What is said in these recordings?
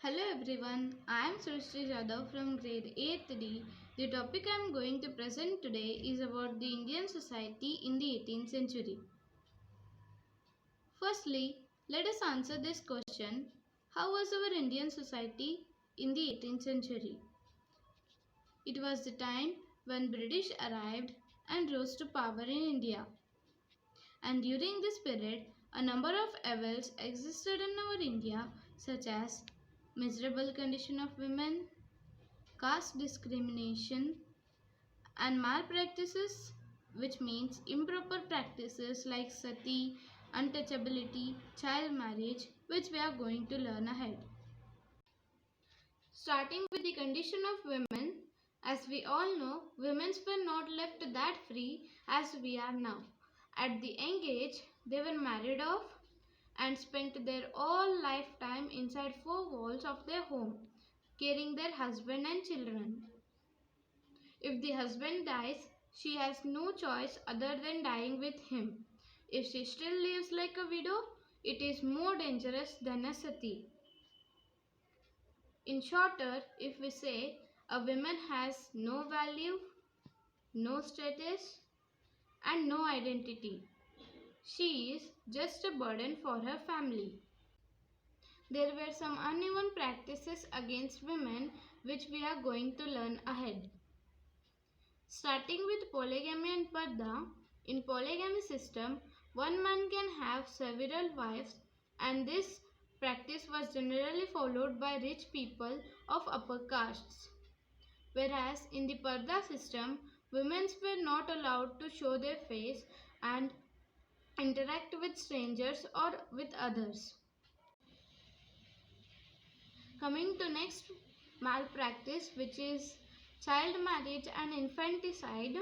Hello everyone, I am Srishti Jadhav from grade 8th D. The topic I am going to present today is about the Indian society in the 18th century. Firstly, let us answer this question: how was our Indian society in the 18th century? It was the time when British arrived and rose to power in India. And during this period, a number of evils existed in our India, such as miserable condition of women, caste discrimination, and malpractices, which means improper practices like sati, untouchability, child marriage, which we are going to learn ahead. Starting with the condition of women, as we all know, women were not left that free as we are now. At the young age, they were married off and spent their whole lifetime inside four walls of their home, caring their husband and children. If the husband dies, she has no choice other than dying with him. If she still lives like a widow, it is more dangerous than a sati. In shorter, if we say a woman has no value, no status, and no identity, she is just a burden for her family. There were some uneven practices against women which we are going to learn ahead. Starting with polygamy and parda, in polygamy system, one man can have several wives, and this practice was generally followed by rich people of upper castes. Whereas in the parda system, women were not allowed to show their face and interact with strangers or with others. Coming to next malpractice, which is child marriage and infanticide.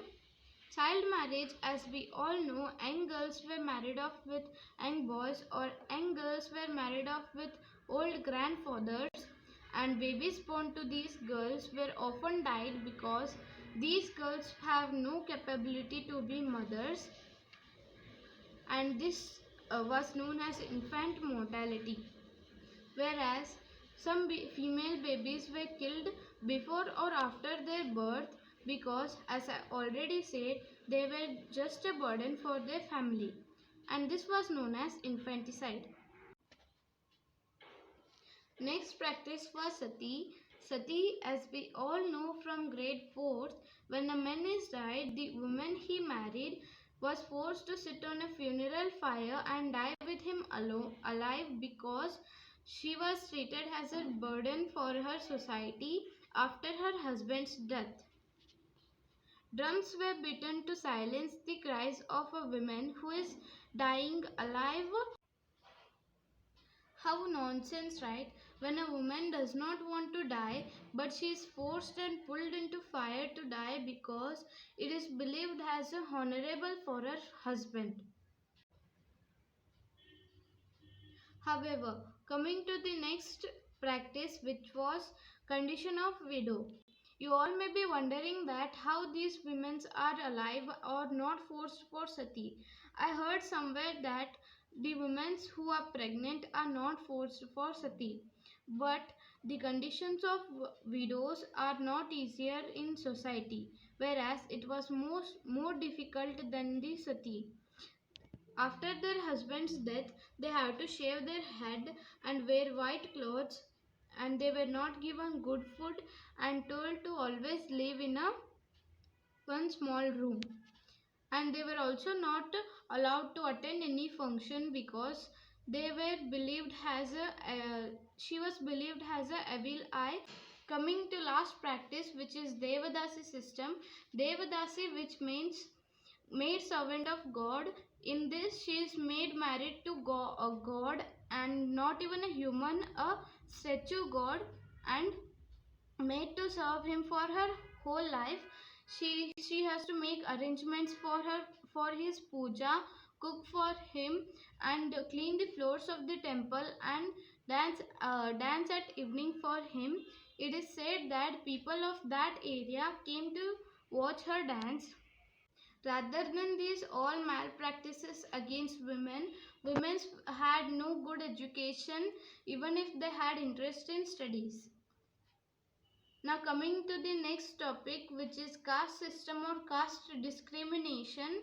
Child marriage, as we all know, young girls were married off with young boys, or young girls were married off with old grandfathers, and babies born to these girls were often died because these girls have no capability to be mothers, and this was known as infant mortality. Whereas some female babies were killed before or after their birth because, as I already said, they were just a burden for their family, and this was known as infanticide. Next practice was sati. Sati, as we all know from grade 4th, when a man is died, the woman he married was forced to sit on a funeral fire and die with him alone, alive, because she was treated as a burden for her society after her husband's death. Drums were beaten to silence the cries of a woman who is dying alive. How nonsense, right? When a woman does not want to die, but she is forced and pulled into fire to die because it is believed as honorable for her husband. However, coming to the next practice, which was condition of widow. You all may be wondering that how these women are alive or not forced for sati. I heard somewhere that the women who are pregnant are not forced for sati. But the conditions of widows are not easier in society, whereas it was more difficult than the sati. After their husband's death, they have to shave their head and wear white clothes, and they were not given good food and told to always live in a one small room. And they were also not allowed to attend any function because they were believed as she was believed as a evil eye. Coming to last practice, which is Devadasi system. Devadasi, which means maid servant of God. In this, she is made married to a god, and not even a human, a statue god, and made to serve him for her whole life. She has to make arrangements for his puja, cook for him, and clean the floors of the temple, and dance at evening for him. It is said that people of that area came to watch her dance. Rather than these all malpractices against women, Women had no good education even if they had interest in studies. Now coming to the next topic, which is caste system or caste discrimination.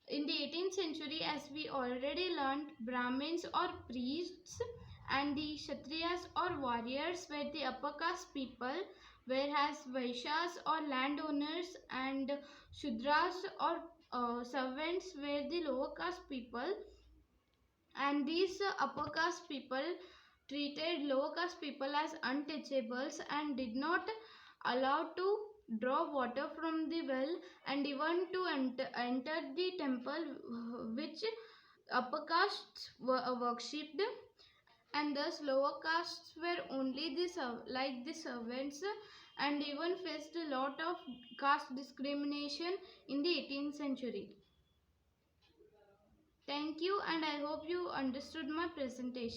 In the 18th century, as we already learned, Brahmins or priests and the Kshatriyas or warriors were the upper caste people, whereas Vaishyas or landowners and Shudras or servants were the lower caste people. And these upper caste people treated lower caste people as untouchables and did not allow to draw water from the well and even to enter the temple which upper castes worshipped, and thus lower castes were only like the servants and even faced a lot of caste discrimination in the 18th century. Thank you, and I hope you understood my presentation.